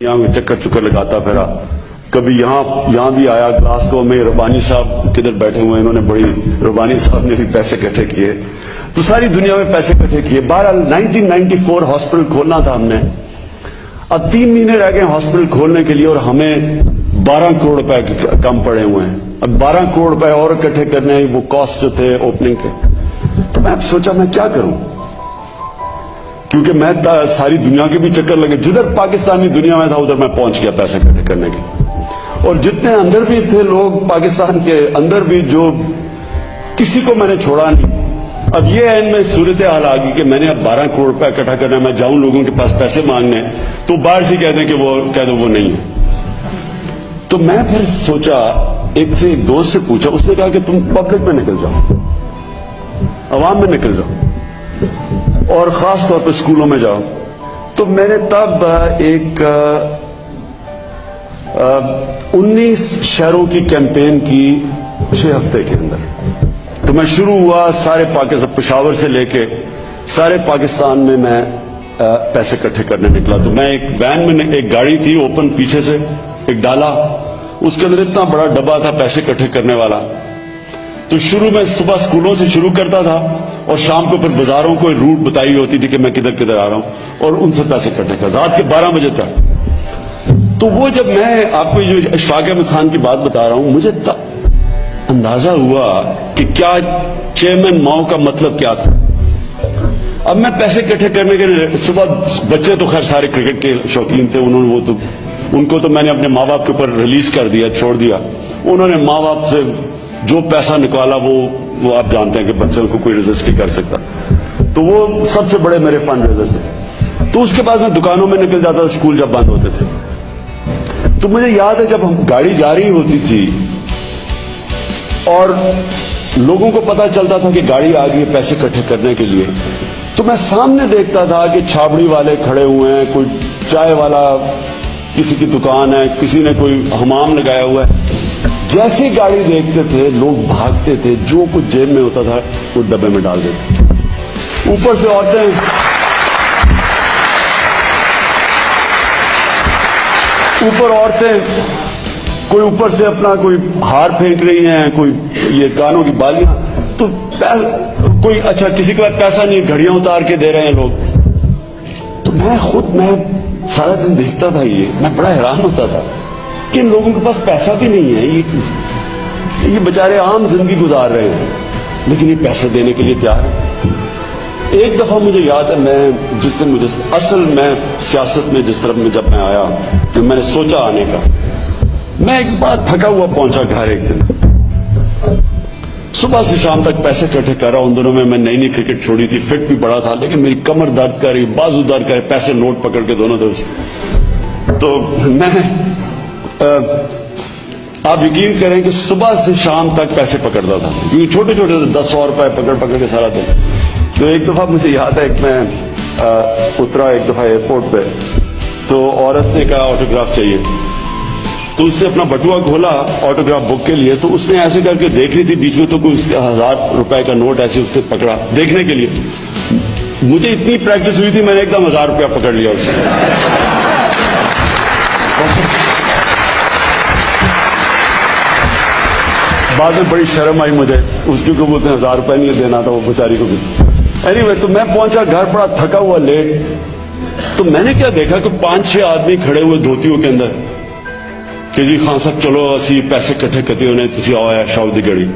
یہاں چکر لگاتا پھرا، کبھی یہاں بھی آیا گلاسگو میں. ربانی صاحب کدھر بیٹھے ہوئے ہیں، انہوں نے بڑی ربانی صاحب نے بھی پیسے اکٹھے کیے، تو ساری دنیا میں پیسے اکٹھے کیے. بہرحال 1994 ہاسپٹل کھولنا تھا ہم نے. اب 3 مہینے رہ گئے ہاسپٹل کھولنے کے لیے اور ہمیں 12 کروڑ روپے کم پڑے ہوئے ہیں. اب 12 کروڑ روپے اور اکٹھے کرنے ہیں، وہ کاسٹ جو تھے اوپننگ کے. تو میں اب سوچا میں کیا کروں، کیونکہ میں ساری دنیا کے بھی چکر لگے، جدھر پاکستانی دنیا میں تھا ادھر میں پہنچ گیا پیسے اکٹھے کرنے کے. اور جتنے اندر بھی تھے لوگ پاکستان کے اندر بھی، جو کسی کو میں نے چھوڑا نہیں. اب یہ ہے ان میں صورتحال آ گئی کہ میں نے اب 12 کروڑ روپے اکٹھا کرنا ہے. میں جاؤں لوگوں کے پاس پیسے مانگنے تو باہر سے کہہ دیں کہ وہ نہیں ہے. تو میں پھر سوچا، ایک دوست سے پوچھا، اس نے کہا کہ تم پبلک میں نکل جاؤ، عوام میں نکل جاؤ، اور خاص طور پہ اسکولوں میں جاؤ. تو میں نے تب ایک 19 شہروں کی کیمپین کی 6 ہفتے کے اندر. تو میں شروع ہوا سارے پاکستان، پشاور سے لے کے سارے پاکستان میں پیسے اکٹھے کرنے نکلا. تو میں ایک وین میں، ایک گاڑی تھی اوپن پیچھے سے، ایک ڈالا، اس کے اندر اتنا بڑا ڈبہ تھا پیسے اکٹھے کرنے والا. تو شروع میں صبح اسکولوں سے شروع کرتا تھا اور شام کو پھر بازاروں کو روٹ بتائی ہوتی تھی کہ میں کدھر کدھر آ رہا ہوں، اور ان سے پیسے اکٹھے کرتا رات کے 12 بجے تک. تو وہ جب میں آپ کو جو اشفاق احمد خان کی بات بتا رہا ہوں، مجھے اندازہ ہوا کہ کیا چیئرمین ماؤ کا مطلب کیا تھا. اب میں پیسے اکٹھے کرنے کے لیے صبح، بچے تو خیر سارے کرکٹ کے شوقین تھے، ان کو تو میں نے اپنے ماں باپ کے اوپر ریلیز کر دیا، چھوڑ دیا. انہوں نے ماں باپ سے جو پیسہ نکالا وہ آپ جانتے ہیں کہ بچوں کو کوئی ریزسٹ نہیں کر سکتا. تو وہ سب سے بڑے میرے فنڈ ریزرز تھے. تو اس کے بعد میں دکانوں میں نکل جاتا تھا، اسکول جب بند ہوتے تھے. تو مجھے یاد ہے جب ہم گاڑی جا رہی ہوتی تھی اور لوگوں کو پتا چلتا تھا کہ گاڑی آ گئی ہے پیسے اکٹھے کرنے کے لیے، تو میں سامنے دیکھتا تھا کہ چھابڑی والے کھڑے ہوئے ہیں، کوئی چائے والا، کسی کی دکان ہے، کسی نے کوئی حمام لگایا ہوا ہے. جیسے گاڑی دیکھتے تھے لوگ بھاگتے تھے، جو کچھ جیب میں ہوتا تھا وہ ڈبے میں ڈال دیتے. اوپر سے عورتیں کوئی اوپر سے اپنا کوئی ہار پھینک رہی ہیں، کوئی یہ کانوں کی بالیاں، تو کوئی اچھا کسی کے پاس پیسہ نہیں، گھڑیاں اتار کے دے رہے ہیں لوگ. تو میں سارا دن دیکھتا تھا، میں بڑا حیران ہوتا تھا کہ ان لوگوں کے پاس پیسہ بھی نہیں ہے، یہ بیچارے عام زندگی گزار رہے ہیں لیکن یہ پیسے دینے کے لیے تیار ہیں. ایک دفعہ مجھے یاد ہے، میں سیاست میں جس طرف میں جب میں آیا تو میں نے سوچا آنے کا، میں ایک بار تھکا ہوا پہنچا گھر. ایک دن صبح سے شام تک پیسے اکٹھے کر رہا ہوں. ان دنوں میں نئی کرکٹ چھوڑی تھی، فٹ بھی بڑا تھا، لیکن میری کمر درد کر رہی، بازو درد کر رہے، پیسے نوٹ پکڑ کے دونوں طرف سے. تو میں آپ یقین کریں کہ صبح سے شام تک پیسے پکڑتا تھا، کیونکہ چھوٹے چھوٹے 10 روپے پکڑ کے سارا دن. تو ایک دفعہ مجھے یاد ہے کہ میں اترا ایک دفعہ ایئرپورٹ پہ، تو عورت نے کہا آٹوگراف چاہیے. تو اس نے اپنا بٹوا کھولا آٹوگراف بک کے لیے، تو اس نے ایسے کر کے دیکھ لی تھی بیچ میں، تو کوئی 1000 روپے کا نوٹ ایسے اس نے پکڑا دیکھنے کے لیے. مجھے اتنی پریکٹس ہوئی تھی، میں نے ایک دم 1000 روپیہ پکڑ لیا اس سے. بعد میں بڑی شرم آئی مجھے، اس کی کو بولتے ہیں 1000 روپے نہیں دینا تھا وہ بیچاری کو بھی. اینی تو میں پہنچا گھر بڑا تھکا ہوا لیٹ. تو میں نے کیا دیکھا کہ 5-6 آدمی کھڑے ہوئے دھوتیوں کے اندر کہ جی خان صاحب چلو اسی پیسے اکٹھے کرتے ہونے تسی آؤ شاؤ دی گڑی.